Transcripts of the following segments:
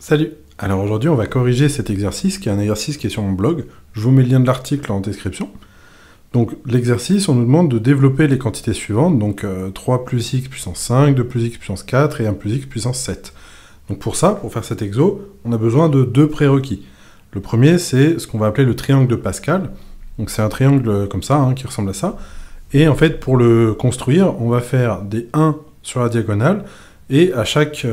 Salut! Alors aujourd'hui on va corriger cet exercice qui est un exercice qui est sur mon blog. Je vous mets le lien de l'article en description. Donc l'exercice, on nous demande de développer les quantités suivantes, donc 3 plus x puissance 5, 2 plus x puissance 4 et 1 plus x puissance 7. Donc pour ça, pour faire cet exo, on a besoin de deux prérequis. Le premier, c'est ce qu'on va appeler le triangle de Pascal. Donc c'est un triangle comme ça, qui ressemble à ça. Et en fait, pour le construire, on va faire des 1 sur la diagonale, et à chaque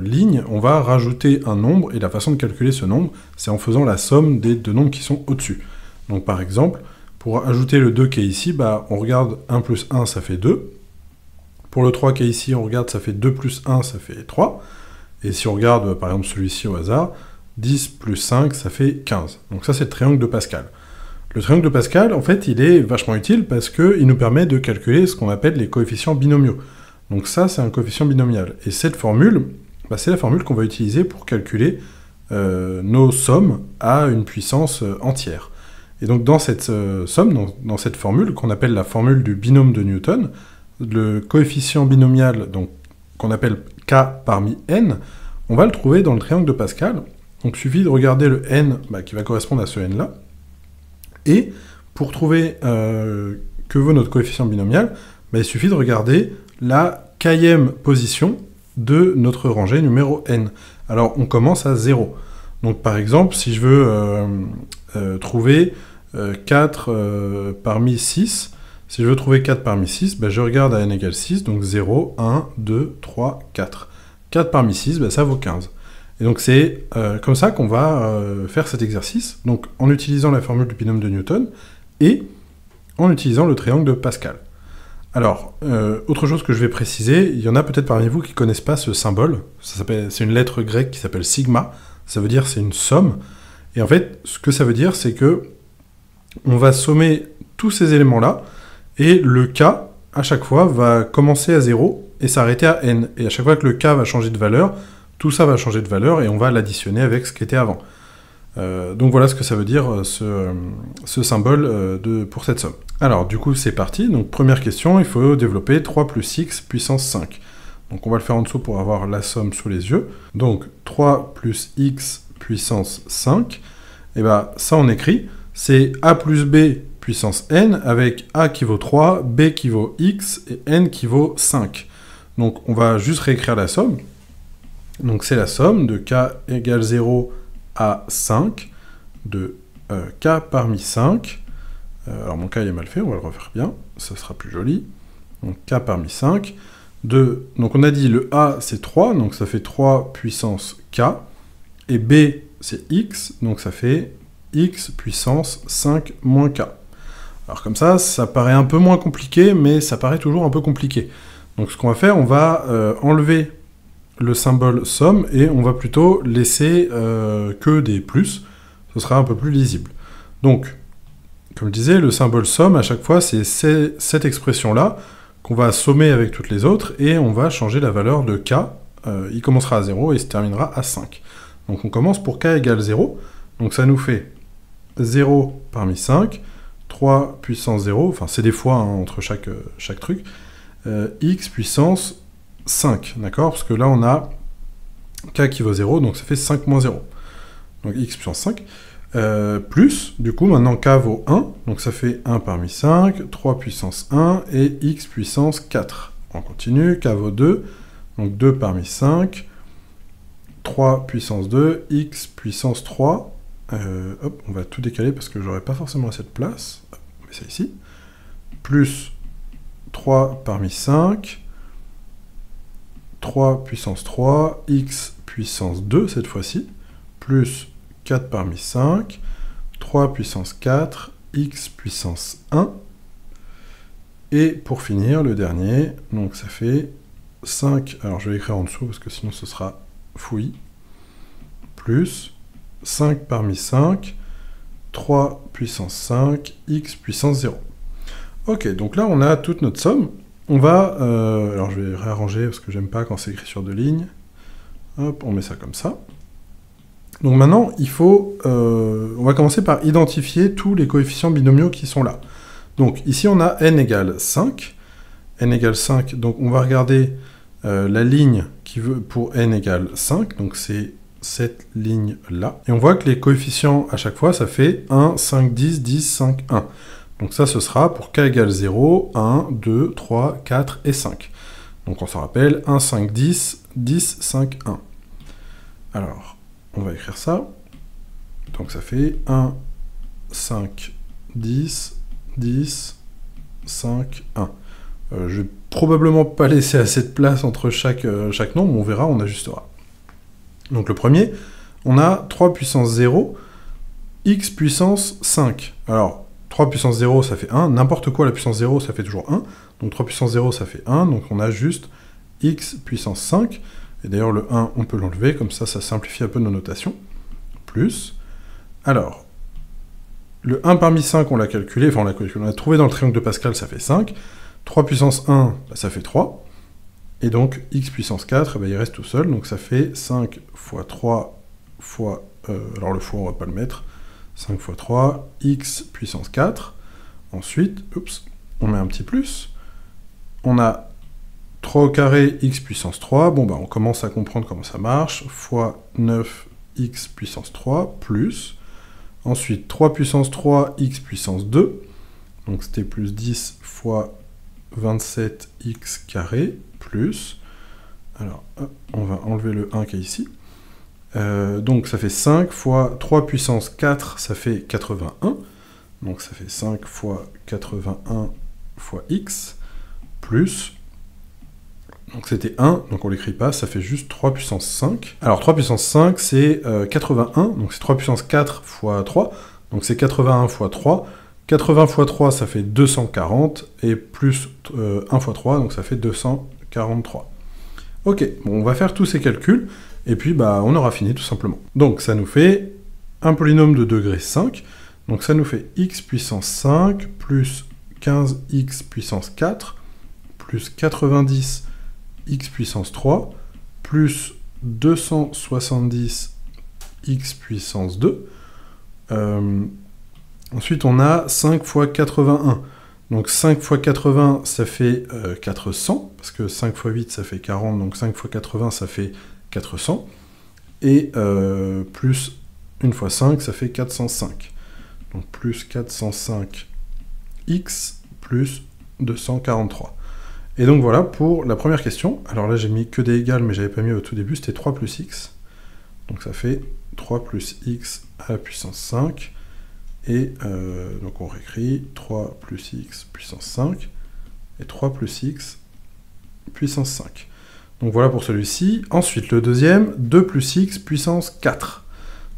ligne, on va rajouter un nombre, et la façon de calculer ce nombre, c'est en faisant la somme des deux nombres qui sont au-dessus. Donc par exemple, pour ajouter le 2 qui est ici, on regarde 1 plus 1, ça fait 2. Pour le 3 qui est ici, on regarde, ça fait 2 plus 1, ça fait 3. Et si on regarde, par exemple, celui-ci au hasard, 10 plus 5, ça fait 15. Donc ça, c'est le triangle de Pascal. Le triangle de Pascal, en fait, il est vachement utile parce qu'il nous permet de calculer ce qu'on appelle les coefficients binomiaux. Donc ça, c'est un coefficient binomial. Et cette formule, c'est la formule qu'on va utiliser pour calculer nos sommes à une puissance entière. Et donc dans cette somme, dans cette formule, qu'on appelle la formule du binôme de Newton, le coefficient binomial, qu'on appelle k parmi n, on va le trouver dans le triangle de Pascal. Donc il suffit de regarder le n qui va correspondre à ce n-là. Et pour trouver que vaut notre coefficient binomial, il suffit de regarder la kème position de notre rangée numéro n. Alors, on commence à 0. Donc, par exemple, si je veux trouver 4 parmi 6, si je veux trouver 4 parmi 6, je regarde à n égale 6, donc 0, 1, 2, 3, 4. 4 parmi 6, ça vaut 15. Et donc, c'est comme ça qu'on va faire cet exercice, donc en utilisant la formule du binôme de Newton et en utilisant le triangle de Pascal. Alors, autre chose que je vais préciser, il y en a peut-être parmi vous qui ne connaissent pas ce symbole. C'est une lettre grecque qui s'appelle sigma. Ça veut dire c'est une somme. Et en fait, ce que ça veut dire, c'est que on va sommer tous ces éléments-là, et le k, à chaque fois, va commencer à 0 et s'arrêter à n. Et à chaque fois que le k va changer de valeur, tout ça va changer de valeur, et on va l'additionner avec ce qui était avant. Donc voilà ce que ça veut dire, ce symbole pour cette somme. Alors, du coup, c'est parti. Donc, première question, il faut développer 3 plus x puissance 5. Donc, on va le faire en dessous pour avoir la somme sous les yeux. Donc, 3 plus x puissance 5, et ça, on écrit, c'est a plus b puissance n, avec a qui vaut 3, b qui vaut x, et n qui vaut 5. Donc, on va juste réécrire la somme. Donc, c'est la somme de k égale 0 à 5, de k parmi 5, alors mon cas il est mal fait, on va le refaire bien, ça sera plus joli. Donc k parmi 5, donc on a dit le a c'est 3, donc ça fait 3 puissance k, et b c'est x, donc ça fait x puissance 5 moins k. Alors comme ça paraît un peu moins compliqué, mais ça paraît toujours un peu compliqué. Donc ce qu'on va faire, on va enlever le symbole somme, et on va plutôt laisser que des plus, ce sera un peu plus lisible. Donc, comme je disais, le symbole somme, à chaque fois, c'est cette expression-là qu'on va sommer avec toutes les autres, et on va changer la valeur de k. Il commencera à 0 et se terminera à 5. Donc on commence pour k égale 0, donc ça nous fait 0 parmi 5, 3 puissance 0, enfin c'est des fois entre chaque truc, x puissance 5, d'accord? Parce que là, on a k qui vaut 0, donc ça fait 5 moins 0. Donc x puissance 5. Plus, du coup, maintenant k vaut 1, donc ça fait 1 parmi 5, 3 puissance 1, et x puissance 4. On continue, k vaut 2, donc 2 parmi 5, 3 puissance 2, x puissance 3. Hop, on va tout décaler parce que j'aurai pas forcément assez de place. Hop, on met ça ici. Plus 3 parmi 5, 3 puissance 3, x puissance 2 cette fois-ci, plus 4 parmi 5, 3 puissance 4, x puissance 1, et pour finir, le dernier, donc ça fait 5, alors je vais écrire en dessous parce que sinon ce sera fouillis, plus 5 parmi 5, 3 puissance 5, x puissance 0. Ok, donc là on a toute notre somme. On va, alors je vais réarranger parce que j'aime pas quand c'est écrit sur deux lignes. Hop, on met ça comme ça. Donc maintenant, on va commencer par identifier tous les coefficients binomiaux qui sont là. Donc ici, on a n égale 5. N égale 5, donc on va regarder la ligne qui veut pour n égale 5, donc c'est cette ligne-là. Et on voit que les coefficients à chaque fois, ça fait 1, 5, 10, 10, 5, 1. Donc ça, ce sera pour k égale 0, 1, 2, 3, 4 et 5. Donc on s'en rappelle, 1, 5, 10, 10, 5, 1. Alors, on va écrire ça. Donc ça fait 1, 5, 10, 10, 5, 1. Je vais probablement pas laisser assez de place entre chaque nombre, on verra, on ajustera. Donc le premier, on a 3 puissance 0, x puissance 5. Alors, 3 puissance 0, ça fait 1, n'importe quoi la puissance 0, ça fait toujours 1. Donc 3 puissance 0, ça fait 1, donc on a juste x puissance 5. Et d'ailleurs, le 1, on peut l'enlever, comme ça simplifie un peu nos notations. Plus. Alors, le 1 parmi 5, on l'a calculé, enfin on l'a trouvé dans le triangle de Pascal, ça fait 5. 3 puissance 1, bah, ça fait 3. Et donc, x puissance 4, bah, il reste tout seul, donc ça fait 5 fois 3 fois... alors le fois, on va pas le mettre. 5 fois 3, x puissance 4. Ensuite, on met un petit plus. On a 3 au carré, x puissance 3. Bon, bah, on commence à comprendre comment ça marche. Fois 9, x puissance 3, plus. Ensuite, 3 puissance 3, x puissance 2. Donc, c'était plus 10 fois 27x carré, plus. Alors, on va enlever le 1 qui est ici. Donc, ça fait 5 fois 3 puissance 4, ça fait 81. Donc, ça fait 5 fois 81 fois x, plus... Donc c'était 1, donc on l'écrit pas, ça fait juste 3 puissance 5. Alors 3 puissance 5, c'est 81, donc c'est 3 puissance 4 fois 3, donc c'est 81 fois 3. 80 fois 3, ça fait 240, et plus 1 fois 3, donc ça fait 243. Ok, bon, on va faire tous ces calculs, et puis bah, on aura fini tout simplement. Donc ça nous fait un polynôme de degré 5, donc ça nous fait x puissance 5, plus 15x puissance 4, plus 90 x puissance 3, plus 270 x puissance 2. Ensuite, on a 5 fois 81. Donc 5 fois 80, ça fait 400, parce que 5 fois 8, ça fait 40, donc 5 fois 80, ça fait 400. Et plus 1 fois 5, ça fait 405. Donc plus 405 x plus 243. Et donc voilà pour la première question. Alors là j'ai mis que des égales, mais j'avais pas mis au tout début, c'était 3 plus x. Donc ça fait 3 plus x à la puissance 5. Et donc on réécrit 3 plus x puissance 5 et 3 plus x puissance 5. Donc voilà pour celui-ci. Ensuite le deuxième, 2 plus x puissance 4.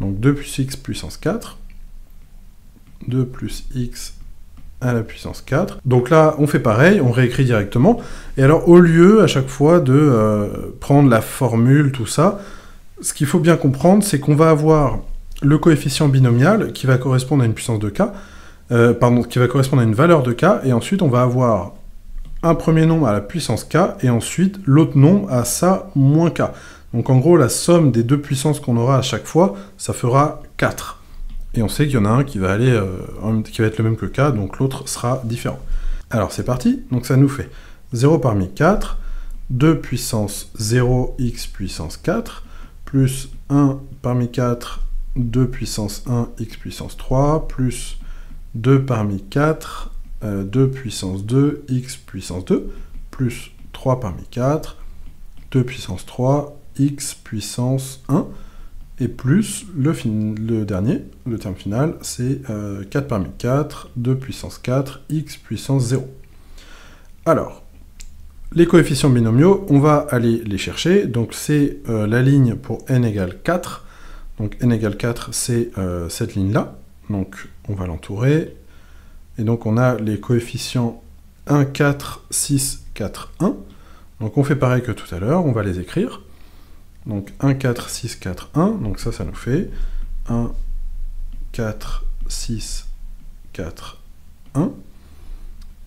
Donc 2 plus x puissance 4. 2 plus x à la puissance 4. Donc là, on fait pareil, on réécrit directement. Et alors, au lieu, à chaque fois, de prendre la formule, tout ça, ce qu'il faut bien comprendre, c'est qu'on va avoir le coefficient binomial qui va correspondre à une puissance de k, qui va correspondre à une valeur de k, et ensuite, on va avoir un premier nombre à la puissance k, et ensuite, l'autre nombre à ça moins k. Donc, en gros, la somme des deux puissances qu'on aura à chaque fois, ça fera 4. Et on sait qu'il y en a un qui va aller, qui va être le même que k, donc l'autre sera différent. Alors c'est parti, donc ça nous fait 0 parmi 4, 2 puissance 0 x puissance 4, plus 1 parmi 4, 2 puissance 1 x puissance 3, plus 2 parmi 4, 2 puissance 2 x puissance 2, plus 3 parmi 4, 2 puissance 3 x puissance 1, et plus le dernier, le terme final, c'est 4 parmi 4, 2 puissance 4, x puissance 0. Alors, les coefficients binomiaux, on va aller les chercher. Donc c'est la ligne pour n égale 4. Donc n égale 4, c'est cette ligne-là. Donc on va l'entourer. Et donc on a les coefficients 1, 4, 6, 4, 1. Donc on fait pareil que tout à l'heure, on va les écrire. Donc 1, 4, 6, 4, 1, donc ça nous fait 1, 4, 6, 4, 1.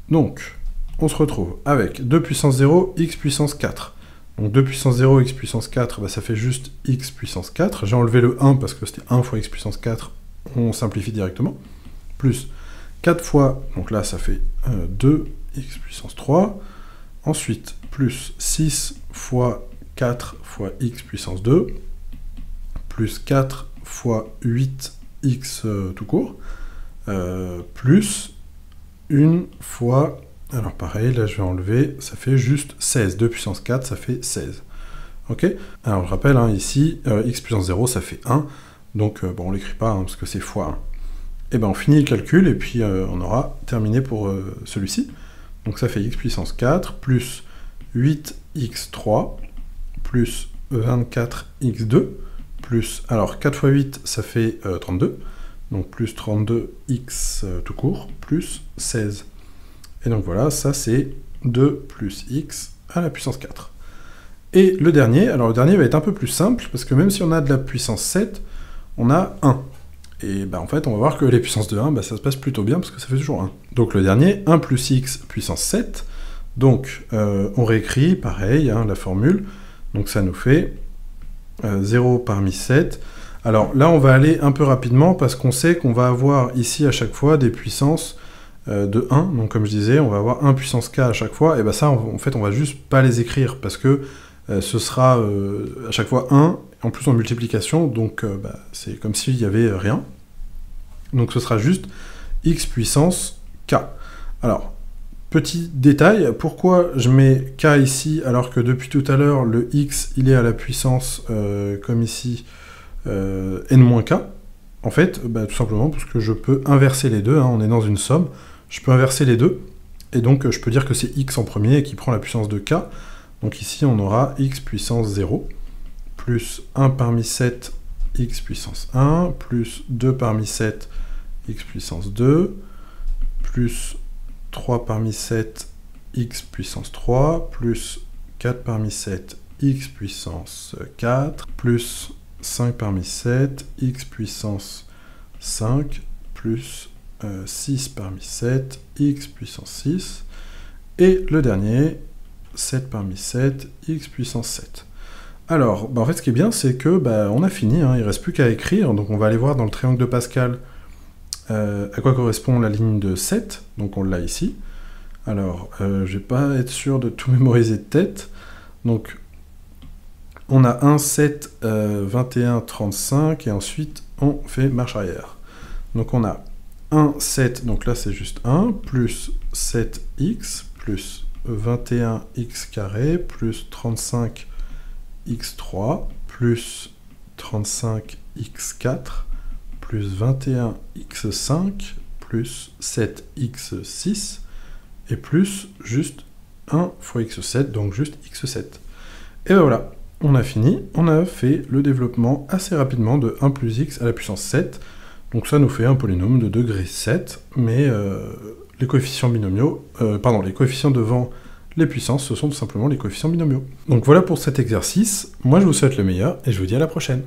Donc, on se retrouve avec 2 puissance 0, x puissance 4. Donc 2 puissance 0, x puissance 4, bah, ça fait juste x puissance 4. J'ai enlevé le 1 parce que c'était 1 fois x puissance 4, on simplifie directement. Plus 4 fois, donc là ça fait 2 x puissance 3. Ensuite, plus 6 fois 4 fois x puissance 2, plus 4 fois 8x tout court, plus 1 fois... Alors pareil, là je vais enlever, ça fait juste 16. 2 puissance 4, ça fait 16. Ok? Alors je rappelle, hein, ici, x puissance 0, ça fait 1. Donc bon, on l'écrit pas, hein, parce que c'est fois 1. Et ben on finit le calcul, et puis on aura terminé pour celui-ci. Donc ça fait x puissance 4, plus 8x3, plus 24x2, plus... Alors 4 fois 8, ça fait 32. Donc plus 32x tout court, plus 16. Et donc voilà, ça c'est 2 plus x à la puissance 4. Et le dernier, alors le dernier va être un peu plus simple, parce que même si on a de la puissance 7, on a 1. Et bah en fait, on va voir que les puissances de 1, bah, ça se passe plutôt bien, parce que ça fait toujours 1. Donc le dernier, 1 plus x puissance 7. Donc on réécrit, pareil, hein, la formule. Donc ça nous fait 0 parmi 7. Alors là, on va aller un peu rapidement, parce qu'on sait qu'on va avoir ici à chaque fois des puissances de 1, donc comme je disais, on va avoir 1 puissance k à chaque fois, et bah ça, en fait, on va juste pas les écrire, parce que ce sera à chaque fois 1, en plus en multiplication, donc bah, c'est comme s'il n'y avait rien. Donc ce sera juste x puissance k. Alors, petit détail, pourquoi je mets k ici, alors que depuis tout à l'heure, le x, il est à la puissance, comme ici, n-k. En fait, bah, tout simplement parce que je peux inverser les deux, hein, on est dans une somme, je peux inverser les deux, et donc je peux dire que c'est x en premier et qui prend la puissance de k. Donc ici on aura x puissance 0, plus 1 parmi 7 x puissance 1, plus 2 parmi 7 x puissance 2, plus 3 parmi 7 x puissance 3, plus 4 parmi 7 x puissance 4, plus 5 parmi 7, x puissance 5, plus 6 parmi 7, x puissance 6, et le dernier, 7 parmi 7, x puissance 7. Alors, bah en fait, ce qui est bien, c'est que bah, on a fini, hein, il ne reste plus qu'à écrire, donc on va aller voir dans le triangle de Pascal à quoi correspond la ligne de 7, donc on l'a ici. Alors, je ne vais pas être sûr de tout mémoriser de tête, donc on a 1, 7, 21, 35, et ensuite on fait marche arrière. Donc on a 1, 7, donc là c'est juste 1, plus 7x, plus 21x carré, plus 35x3, plus 35x4, plus 21x5, plus 7x6, et plus juste 1 fois x7, donc juste x7. Et ben voilà, on a fini, on a fait le développement assez rapidement de 1 plus x à la puissance 7, donc ça nous fait un polynôme de degré 7, mais les coefficients binomiaux, les coefficients devant les puissances, ce sont tout simplement les coefficients binomiaux. Donc voilà pour cet exercice, moi je vous souhaite le meilleur, et je vous dis à la prochaine.